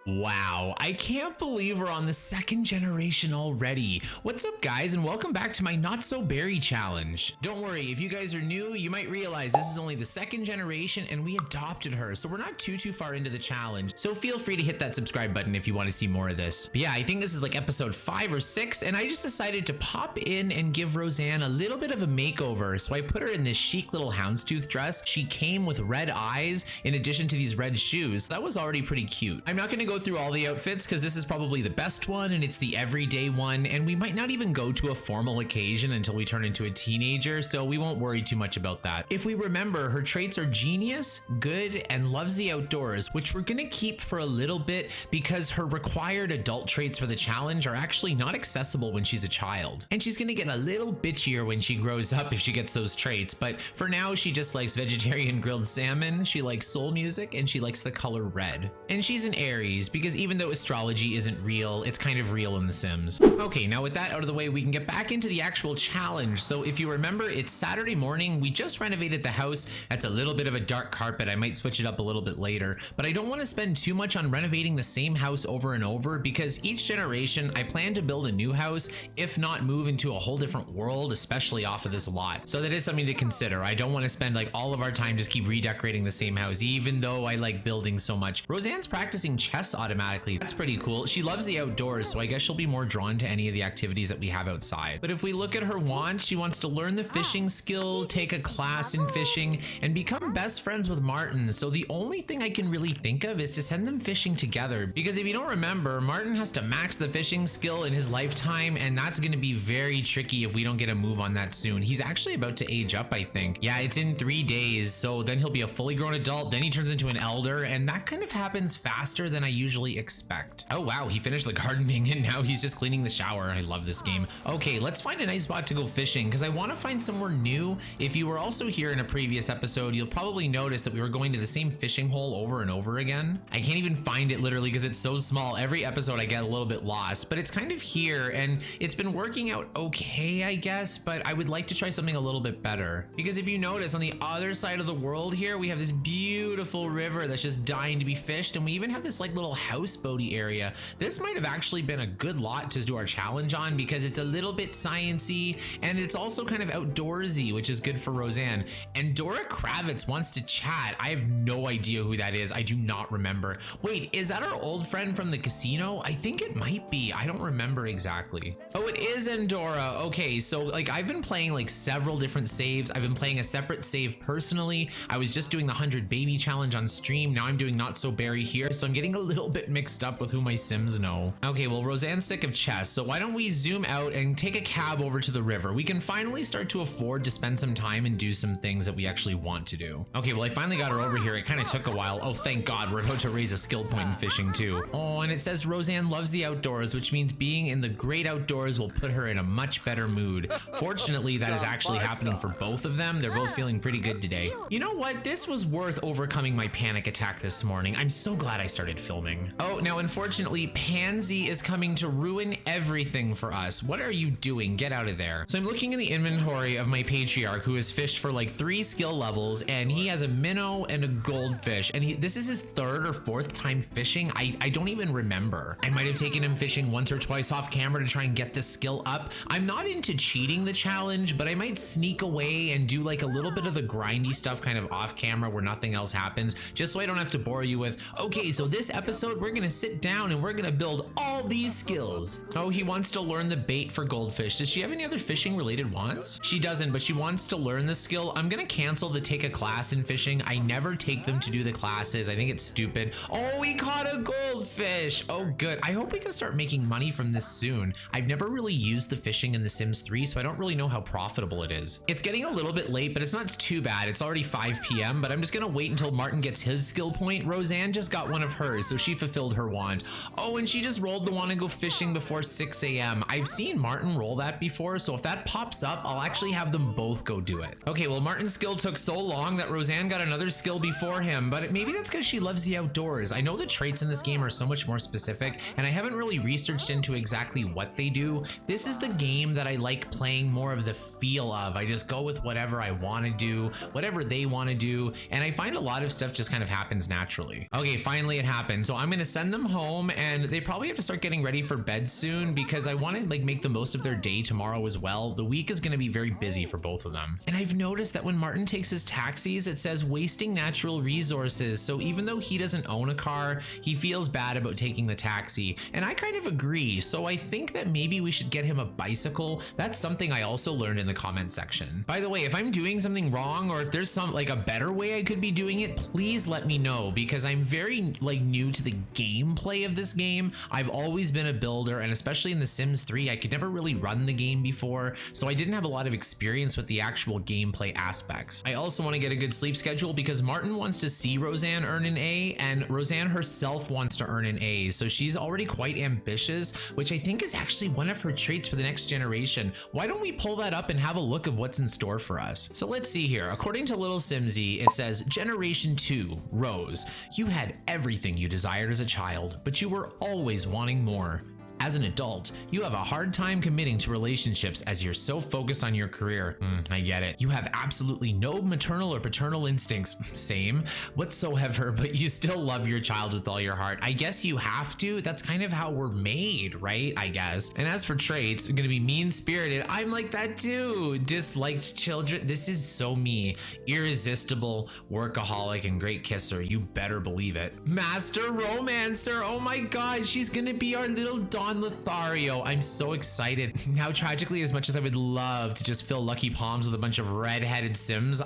Wow, I can't believe we're on the second generation already. What's up guys, and welcome back to my Not So Berry challenge. Don't worry, if you guys are new, you might realize this is only the second generation and we adopted her, so we're not too far into the challenge. So feel free to hit that subscribe button if you want to see more of this. But yeah, I think this is like episode 5 or 6, and I just decided to pop in and give Roseanne a little bit of a makeover. So I put her in this chic little houndstooth dress. She came with red eyes in addition to these red shoes. That was already pretty cute. I'm not going to go through all the outfits because this is probably the best one and it's the everyday one, and we might not even go to a formal occasion until we turn into a teenager, so we won't worry too much about that. If we remember, her traits are genius, good, and loves the outdoors, which we're gonna keep for a little bit because her required adult traits for the challenge are actually not accessible when she's a child. And she's gonna get a little bitchier when she grows up if she gets those traits, but for now she just likes vegetarian grilled salmon, she likes soul music, and she likes the color red. And she's an Aries because even though astrology isn't real, it's kind of real in The Sims. Okay, now with that out of the way, we can get back into the actual challenge. So if you remember, it's Saturday morning. We just renovated the house. That's a little bit of a dark carpet. I might switch it up a little bit later, but I don't want to spend too much on renovating the same house over and over because each generation I plan to build a new house, if not move into a whole different world, especially off of this lot. So that is something to consider. I don't want to spend like all of our time just keep redecorating the same house, even though I like building so much. Roseanne's practicing chess automatically. That's pretty cool. She loves the outdoors, so I guess she'll be more drawn to any of the activities that we have outside. But if we look at her wants, she wants to learn the fishing skill, take a class in fishing, and become best friends with Martin. So the only thing I can really think of is to send them fishing together, because if you don't remember, Martin has to max the fishing skill in his lifetime, and that's going to be very tricky if we don't get a move on that soon. He's actually about to age up, I think. Yeah, it's in 3 days, so then he'll be a fully grown adult, then he turns into an elder, and that kind of happens faster than I usually expect. Oh wow, he finished the gardening and now he's just cleaning the shower. I love this game. Okay, let's find a nice spot to go fishing because I want to find somewhere new. If you were also here in a previous episode, you'll probably notice that we were going to the same fishing hole over and over again. I can't even find it literally because it's so small. Every episode I get a little bit lost, but it's kind of here and it's been working out okay, I guess, but I would like to try something a little bit better. Because if you notice, on the other side of the world here, we have this beautiful river that's just dying to be fished, and we even have this like little houseboaty area. This might have actually been a good lot to do our challenge on because it's a little bit sciencey and it's also kind of outdoorsy, which is good for Roseanne. And Dora Kravitz wants to chat. I have no idea who that is. I do not remember. Wait, is that our old friend from the casino? I think it might be. I don't remember exactly. Oh, it is Endora. Okay, so like I've been playing like several different saves. I've been playing a separate save personally. I was just doing the 100 baby challenge on stream. Now I'm doing Not So Berry here, so I'm getting a little bit mixed up with who my Sims know. Okay, well, Roseanne's sick of chess, so why don't we zoom out and take a cab over to the river? We can finally start to afford to spend some time and do some things that we actually want to do. Okay, well, I finally got her over here. It kind of took a while. Oh, thank God, we're about to raise a skill point in fishing too. Oh, and it says Roseanne loves the outdoors, which means being in the great outdoors will put her in a much better mood. Fortunately, that is actually happening for both of them. They're both feeling pretty good today. You know what? This was worth overcoming my panic attack this morning. I'm so glad I started filming. Oh, now, unfortunately, Pansy is coming to ruin everything for us. What are you doing? Get out of there. So I'm looking in the inventory of my patriarch who has fished for like 3 skill levels, and he has a minnow and a goldfish, and this is his 3rd or 4th time fishing. I don't even remember. I might have taken him fishing once or twice off camera to try and get the skill up. I'm not into cheating the challenge, but I might sneak away and do like a little bit of the grindy stuff kind of off camera where nothing else happens, just so I don't have to bore you with, okay, so this episode we're gonna sit down and we're gonna build all these skills. Oh, he wants to learn the bait for goldfish. Does she have any other fishing related wants? She doesn't, but she wants to learn the skill. I'm gonna cancel the take a class in fishing. I never take them to do the classes. I think it's stupid. Oh, we caught a goldfish. Oh, good. I hope we can start making money from this soon. I've never really used the fishing in The Sims 3, so I don't really know how profitable it is. It's getting a little bit late, but it's not too bad. It's already 5 p.m., but I'm just gonna wait until Martin gets his skill point. Roseanne just got one of hers, so she fulfilled her want. Oh, and she just rolled the want to go fishing before 6 a.m. I've seen Martin roll that before, so if that pops up, I'll actually have them both go do it. Okay, well, Martin's skill took so long that Roseanne got another skill before him, but maybe that's because she loves the outdoors. I know the traits in this game are so much more specific, and I haven't really researched into exactly what they do. This is the game that I like playing more of the feel of. I just go with whatever I want to do, whatever they want to do, and I find a lot of stuff just kind of happens naturally. Okay, finally it happened. So I'm gonna send them home, and they probably have to start getting ready for bed soon because I want to like make the most of their day tomorrow as well. The week is gonna be very busy for both of them. And I've noticed that when Martin takes his taxis, it says wasting natural resources. So even though he doesn't own a car, he feels bad about taking the taxi. And I kind of agree. So I think that maybe we should get him a bicycle. That's something I also learned in the comment section. By the way, if I'm doing something wrong or if there's some like a better way I could be doing it, please let me know because I'm very like new to the gameplay of this game. I've always been a builder, and especially in The Sims 3, I could never really run the game before, so I didn't have a lot of experience with the actual gameplay aspects. I also want to get a good sleep schedule because Martin wants to see Roseanne earn an A, and Roseanne herself wants to earn an A, so she's already quite ambitious, which I think is actually one of her traits for the next generation. Why don't we pull that up and have a look of what's in store for us? So let's see here. According to lilsimsie, it says Generation 2, Rose. You had everything you desired as a child, but you were always wanting more. As an adult, you have a hard time committing to relationships as you're so focused on your career. I get it. You have absolutely no maternal or paternal instincts. Same. Whatsoever, but you still love your child with all your heart. I guess you have to. That's kind of how we're made, right? I guess. And as for traits, I'm gonna be mean-spirited. I'm like that too. Disliked children. This is so me. Irresistible, workaholic, and great kisser. You better believe it. Master romancer. Oh my God, she's gonna be our little Dawn Lothario. I'm so excited. How tragically, as much as I would love to just fill Lucky Palms with a bunch of red-headed Sims,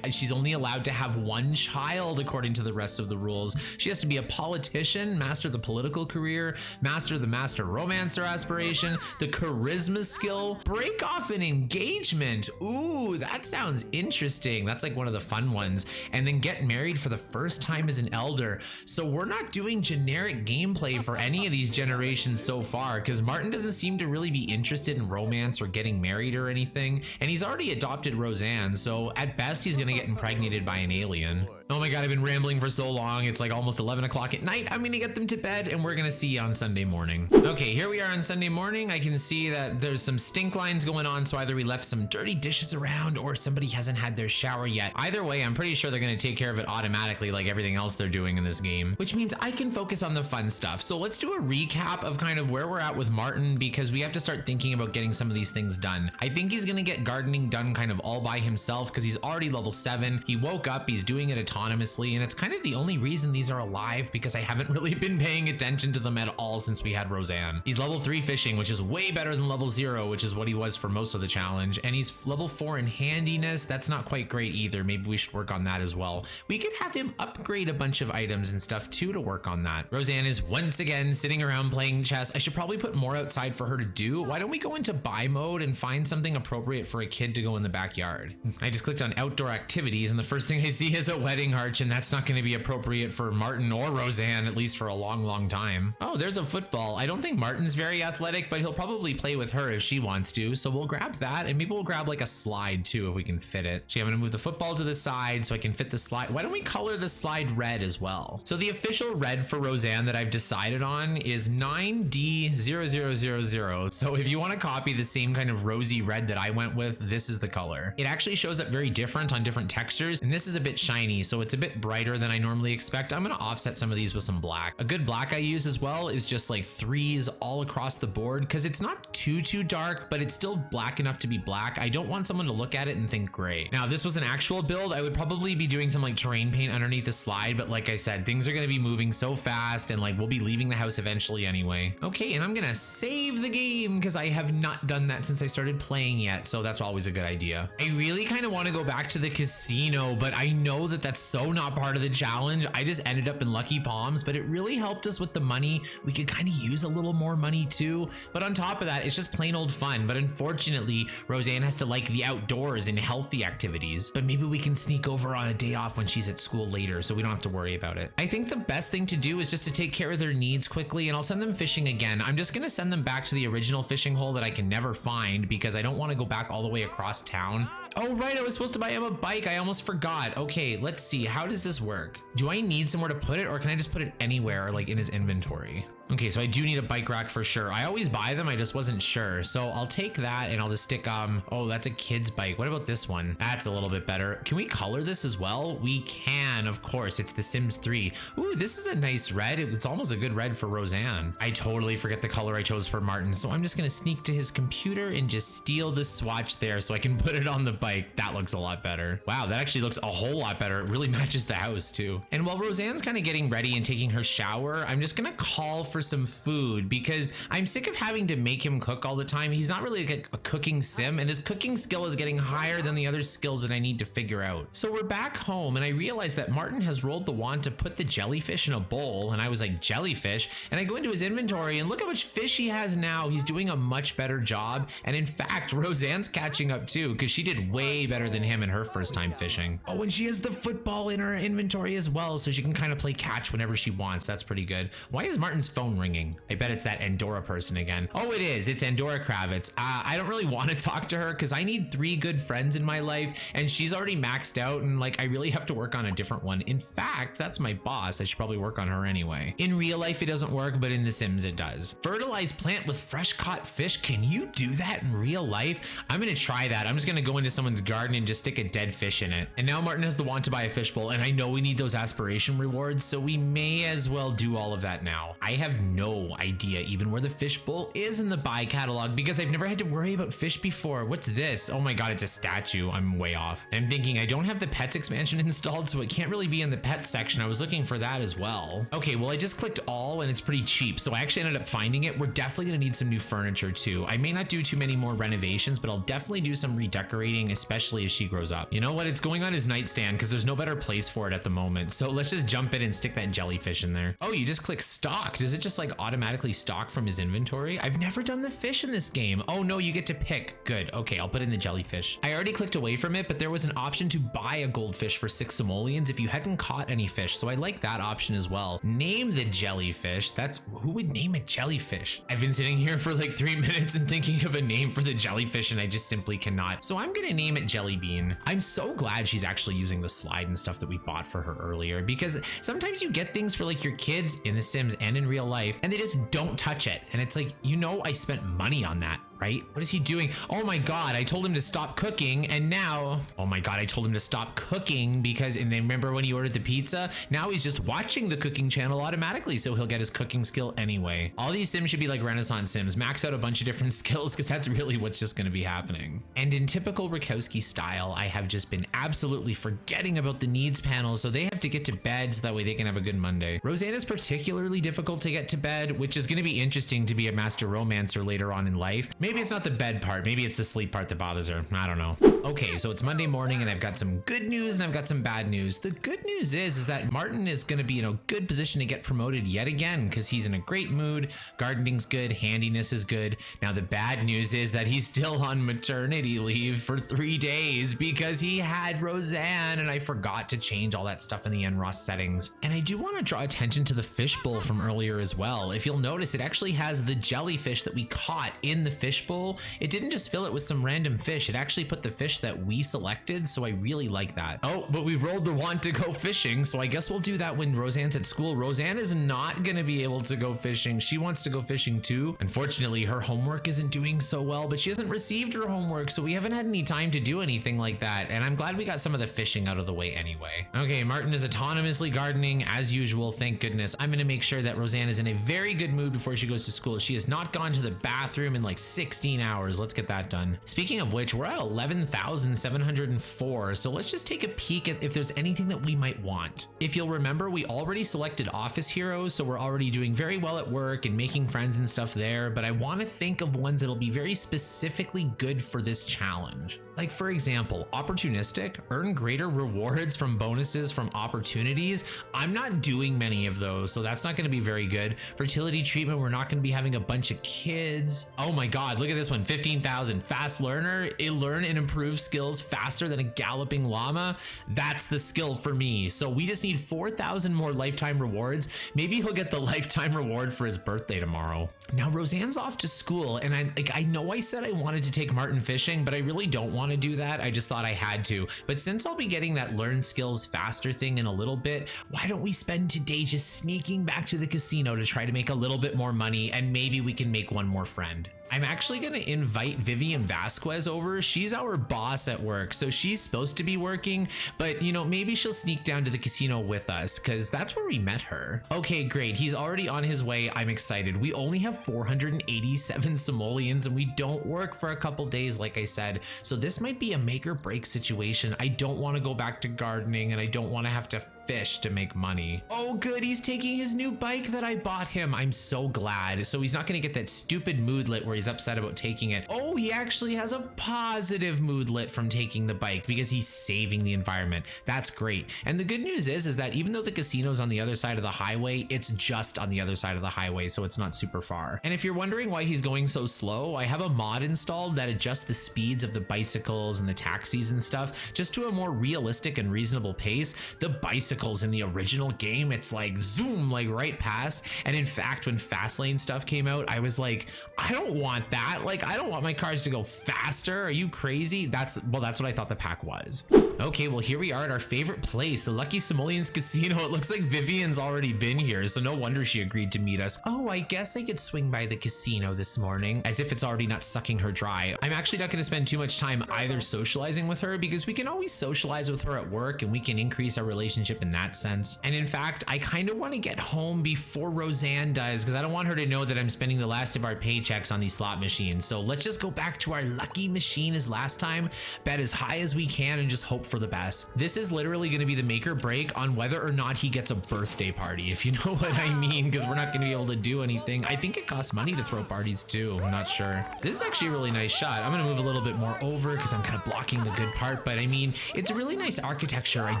she's only allowed to have one child according to the rest of the rules. She has to be a politician, master the political career, master the master romancer aspiration, the charisma skill, break off an engagement. Ooh, that sounds interesting. That's like one of the fun ones. And then get married for the first time as an elder. So we're not doing generic gameplay for any of these generations so far, because Martin doesn't seem to really be interested in romance or getting married or anything, and he's already adopted Roseanne, so at best he's gonna get impregnated by an alien. Oh my God, I've been rambling for so long. It's like almost 11 o'clock at night. I'm gonna get them to bed and we're gonna see you on Sunday morning. Okay, here we are on Sunday morning. I can see that there's some stink lines going on, so either we left some dirty dishes around or somebody hasn't had their shower yet. Either way, I'm pretty sure they're gonna take care of it automatically like everything else they're doing in this game, which means I can focus on the fun stuff. So let's do a recap of kind of where we're at with Martin, because we have to start thinking about getting some of these things done. I think he's gonna get gardening done kind of all by himself because he's already level 7. He woke up, he's doing it autonomously, and it's kind of the only reason these are alive because I haven't really been paying attention to them at all since we had Roseanne. He's level 3 fishing, which is way better than level 0, which is what he was for most of the challenge, and he's level 4 in handiness. That's not quite great either. Maybe we should work on that as well. We could have him upgrade a bunch of items and stuff too to work on that. Roseanne is once again sitting around playing chess. I should probably put more outside for her to do. Why don't we go into buy mode and find something appropriate for a kid to go in the backyard? I just clicked on outdoor activities and the first thing I see is a wedding arch, and that's not going to be appropriate for Martin or Roseanne, at least for a long time. Oh, there's a football. I don't think Martin's very athletic, but he'll probably play with her if she wants to, so we'll grab that, and maybe we'll grab like a slide too if we can fit it. See, I'm gonna move the football to the side so I can fit the slide. Why don't we color the slide red as well? So the official red for Roseanne that I've decided on is 9D0000. So if you want to copy the same kind of rosy red that I went with, this is the color. It actually shows up very different on different textures, and this is a bit shiny, so it's a bit brighter than I normally expect. I'm gonna offset some of these with some black. A good black I use as well is just like 3s all across the board, because it's not too dark, but it's still black enough to be black. I don't want someone to look at it and think gray. Now, if this was an actual build, I would probably be doing some like terrain paint underneath the slide, but like I said, things are gonna be moving so fast, and like we'll be leaving the house eventually anyway. Okay, and I'm gonna save the game because I have not done that since I started playing yet, so that's always a good idea. I really kind of want to go back to the casino, but I know that that's so not part of the challenge. I just ended up in Lucky Palms, but it really helped us with the money. We could kind of use a little more money too, but on top of that, it's just plain old fun. But unfortunately, Roseanne has to like the outdoors and healthy activities, but maybe we can sneak over on a day off when she's at school later, so we don't have to worry about it. I think the best thing to do is just to take care of their needs quickly, and I'll send them fishing again. I'm just gonna send them back to the original fishing hole that I can never find because I don't want to go back all the way across town. Oh right, I was supposed to buy him a bike. I almost forgot. Okay, let's see. How does this work? Do I need somewhere to put it, or can I just put it anywhere, like in his inventory? Okay, so I do need a bike rack for sure. I always buy them, I just wasn't sure. So I'll take that and I'll just stick, oh, that's a kid's bike. What about this one? That's a little bit better. Can we color this as well? We can, of course. It's The Sims 3. Ooh, this is a nice red. It's almost a good red for Roseanne. I totally forget the color I chose for Martin. So I'm just gonna sneak to his computer and just steal the swatch there so I can put it on the bike. That looks a lot better. Wow, that actually looks a whole lot better. It really matches the house too. And while Roseanne's kind of getting ready and taking her shower, I'm just gonna call for some food because I'm sick of having to make him cook all the time. He's not really like a cooking sim, and his cooking skill is getting higher than the other skills that I need to figure out. So we're back home and I realized that Martin has rolled the wand to put the jellyfish in a bowl, and I was like, jellyfish? And I go into his inventory and look how much fish he has now. He's doing a much better job. And in fact, Roseanne's catching up too because she did way better than him in her first time fishing. Oh, and she has the football in her inventory as well, so she can kind of play catch whenever she wants. That's pretty good. Why is Martin's phone ringing? I bet it's that Andorra person again. Oh, it is. It's Andorra Kravitz. I don't really want to talk to her because I need 3 good friends in my life, and she's already maxed out, and like I really have to work on a different one. In fact, that's my boss. I should probably work on her anyway. In real life, it doesn't work, but in The Sims, it does. Fertilize plant with fresh caught fish. Can you do that in real life? I'm gonna try that. I'm just gonna go into someone's garden and just stick a dead fish in it. And now Martin has the want to buy a fishbowl, and I know we need those aspiration rewards, so we may as well do all of that now. I have no idea even where the fishbowl is in the buy catalog because I've never had to worry about fish before. What's this? Oh my god, it's a statue. I'm way off. I'm thinking I don't have the pets expansion installed, so it can't really be in the pets section. I was looking for that as well. Okay, well I just clicked all and it's pretty cheap, so I actually ended up finding it. We're definitely gonna need some new furniture too. I may not do too many more renovations, but I'll definitely do some redecorating, especially as she grows up. You know what? It's going on his nightstand because there's no better place for it at the moment. So let's just jump in and stick that jellyfish in there. Oh, you just click stock. Does it just like automatically stock from his inventory? I've never done the fish in this game. Oh no, you get to pick. Good. Okay, I'll put in the jellyfish. I already clicked away from it, but there was an option to buy a goldfish for 6 simoleons if you hadn't caught any fish. So I like that option as well. Name the jellyfish. That's who would name a jellyfish? I've been sitting here for like 3 minutes and thinking of a name for the jellyfish and I just simply cannot. So I'm gonna name it Jellybean. I'm so glad she's actually using the slide and stuff that we bought for her earlier, because sometimes you get things for like your kids in The Sims and in real life and they just don't touch it. And it's like, you know, I spent money on that, right? What is he doing? Oh my god, I told him to stop cooking, and now, oh my god, I told him to stop cooking because, and then remember when he ordered the pizza? Now he's just watching the cooking channel automatically, so he'll get his cooking skill anyway. All these Sims should be like Renaissance Sims, max out a bunch of different skills, because that's really what's just gonna be happening. And in typical Rakowski style, I have just been absolutely forgetting about the needs panel, so they have to get to bed so that way they can have a good Monday. Roseanne is particularly difficult to get to bed, which is gonna be interesting to be a master romancer later on in life. Maybe it's not the bed part, maybe it's the sleep part that bothers her. I don't know. Okay, so it's Monday morning and I've got some good news and I've got some bad news. The good news is that Martin is gonna be in a good position to get promoted yet again because he's in a great mood. Gardening's good, handiness is good. Now the bad news is that he's still on maternity leave for 3 days because he had Roseanne and I forgot to change all that stuff in the NROS settings. And I do want to draw attention to the fishbowl from earlier as well. If you'll notice, it actually has the jellyfish that we caught in the fishbowl. It didn't just fill it with some random fish, it actually put the fish that we selected, so I really like that. Oh, but we rolled the want to go fishing, so I guess we'll do that when Roseanne's at school. Roseanne is not gonna be able to go fishing. She wants to go fishing too. Unfortunately, her homework isn't doing so well, but she hasn't received her homework, so we haven't had any time to do anything like that, and I'm glad we got some of the fishing out of the way anyway. Okay, Martin is autonomously gardening as usual, thank goodness. I'm gonna make sure that Roseanne is in a very good mood before she goes to school. She has not gone to the bathroom in like 16 hours. Let's get that done. Speaking of which, we're at 11,704, so let's just take a peek at if there's anything that we might want. If you'll remember, we already selected office heroes, so we're already doing very well at work and making friends and stuff there, but I want to think of ones that'll be very specifically good for this challenge. Like for example, opportunistic, earn greater rewards from bonuses from opportunities. I'm not doing many of those, so that's not going to be very good. Fertility treatment, we're not going to be having a bunch of kids. Oh my god, god, look at this one, 15,000. Fast learner, learn and improve skills faster than a galloping llama. That's the skill for me. So we just need 4,000 more lifetime rewards. Maybe he'll get the lifetime reward for his birthday tomorrow. Now Roseanne's off to school, and I know I said I wanted to take Martin fishing, but I really don't want to do that. I just thought I had to. But since I'll be getting that learn skills faster thing in a little bit, why don't we spend today just sneaking back to the casino to try to make a little bit more money, and maybe we can make one more friend. I'm actually gonna invite Vivian Vasquez over. She's our boss at work, so she's supposed to be working, but you know, maybe she'll sneak down to the casino with us because that's where we met her. Okay, great. He's already on his way. I'm excited. We only have 487 simoleons and we don't work for a couple days, like I said. So this might be a make or break situation. I don't want to go back to gardening and I don't want to have to fish to make money. Oh, good. He's taking his new bike that I bought him. I'm so glad. So he's not going to get that stupid moodlet where he's upset about taking it. Oh, he actually has a positive moodlet from taking the bike because he's saving the environment. That's great. And the good news is that even though the casino's on the other side of the highway, it's just on the other side of the highway, so it's not super far. And if you're wondering why he's going so slow, I have a mod installed that adjusts the speeds of the bicycles and the taxis and stuff just to a more realistic and reasonable pace. The bicycles in the original game, it's like zoom, like right past. And in fact, when Fastlane stuff came out, I was like, I don't want that. Like, I don't want my cars to go faster. Are you crazy? That's what I thought the pack was. Okay, well, here we are at our favorite place, the Lucky Simoleons Casino. It looks like Vivian's already been here, so no wonder she agreed to meet us. Oh, I guess I could swing by the casino this morning, as if it's already not sucking her dry. I'm actually not going to spend too much time either socializing with her because we can always socialize with her at work and we can increase our relationship in that sense. And in fact, I kind of want to get home before Roseanne does because I don't want her to know that I'm spending the last of our paychecks on these slot machines. So let's just go back to our lucky machine as last time, bet as high as we can and just hope for the best. This is literally going to be the make or break on whether or not he gets a birthday party, if you know what I mean, because we're not going to be able to do anything. I think it costs money to throw parties too. I'm not sure. This is actually a really nice shot. I'm going to move a little bit more over because I'm kind of blocking the good part, but I mean, it's a really nice architecture. I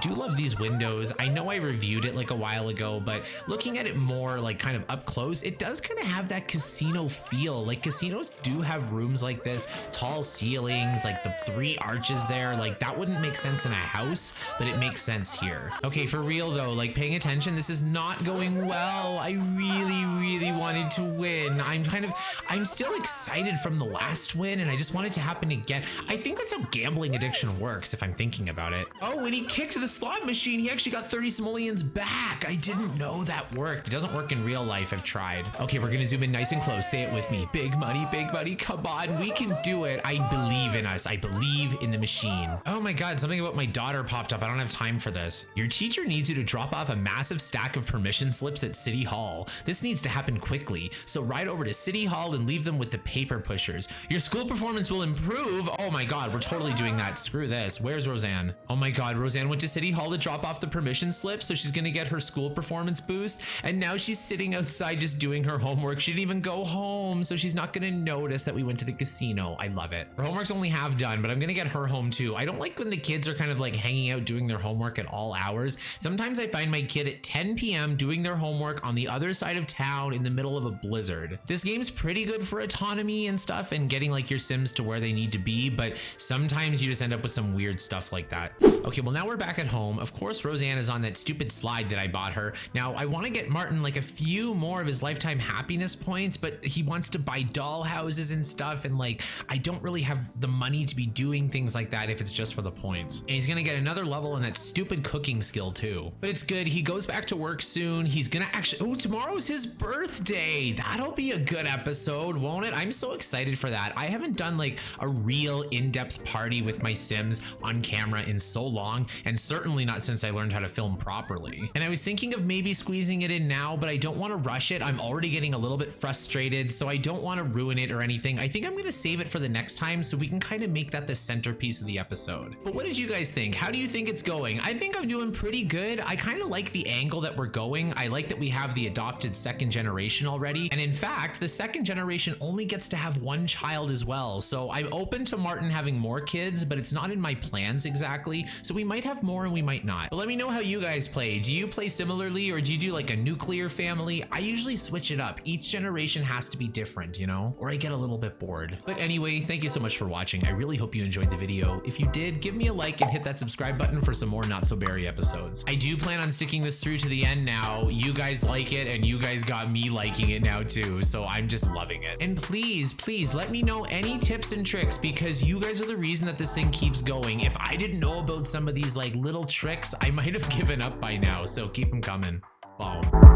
do love these windows. I know I reviewed it like a while ago, but looking at it more like kind of up close, it does kind of have that casino feel. Like casinos do have rooms like this, tall ceilings, like the 3 arches there. Like that wouldn't make sense in a house, but it makes sense here. Okay, for real though, like paying attention, this is not going well. I really wanted to win. I'm still excited from the last win and I just want it to happen again. I think that's how gambling addiction works if I'm thinking about it. Oh, when he kicked the slot machine, he actually got 30 simoleons back. I didn't know that worked. It doesn't work in real life. I've tried. Okay, we're gonna zoom in nice and close. Say it with me. Big money, come on, we can do it. I believe in us. I believe in the machine. Oh my God, something about my daughter popped up. I don't have time for this. Your teacher needs you to drop off a massive stack of permission slips at City Hall. This needs to happen quickly. So ride over to City Hall and leave them with the paper pushers. Your school performance will improve. Oh my God, we're totally doing that. Screw this. Where's Roseanne? Oh my God, Roseanne went to City Hall to drop off the permission slip, so she's gonna get her school performance boost. And now she's sitting outside just doing her homework. She didn't even go home, so she's not gonna notice that we went to the casino. I love it. Her homework's only half done, but I'm gonna get her home too. I don't like when the kids are kind of like hanging out doing their homework at all hours. Sometimes I find my kid at 10 p.m. doing their homework on the other side of town in the middle of a blizzard. This game's pretty good for autonomy and stuff and getting like your Sims to where they need to be, but sometimes you just end up with some weird stuff like that. Okay, well now we're back at home. Of course, Roseanne is on that stupid slide that I bought her. Now I want to get Martin like a few more of his lifetime happiness points, but he wants to buy doll houses and stuff, and like I don't really have the money to be doing things like that if it's just for the points. And he's gonna get another level in that stupid cooking skill too. But it's good. He goes back to work soon. He's gonna actually, oh, tomorrow's his birthday. That'll be a good episode, won't it? I'm so excited for that. I haven't done like a real in-depth party with my Sims on camera in so long, and certainly not since I learned how to film properly. And I was thinking of maybe squeezing it in now, but I don't want to rush it. I'm already getting a little bit frustrated, so I don't want to ruin it or anything. I think I'm gonna save it for the next time so we can kind of make that the centerpiece of the episode. But what did you guys think? How do you think it's going? I think I'm doing pretty good. I kind of like the angle that we're going. I like that we have the adopted second generation generation already. And in fact, the second generation only gets to have one child as well. So I'm open to Martin having more kids, but it's not in my plans exactly. So we might have more and we might not. But let me know how you guys play. Do you play similarly, or do you do like a nuclear family? I usually switch it up. Each generation has to be different, you know, or I get a little bit bored. But anyway, thank you so much for watching. I really hope you enjoyed the video. If you did, give me a like and hit that subscribe button for some more Not So Berry episodes. I do plan on sticking this through to the end now. You guys like it, and you guys got me liking it now too, so I'm just loving it. And please, please let me know any tips and tricks, because you guys are the reason that this thing keeps going. If I didn't know about some of these like little tricks, I might have given up by now, so keep them coming. Boom.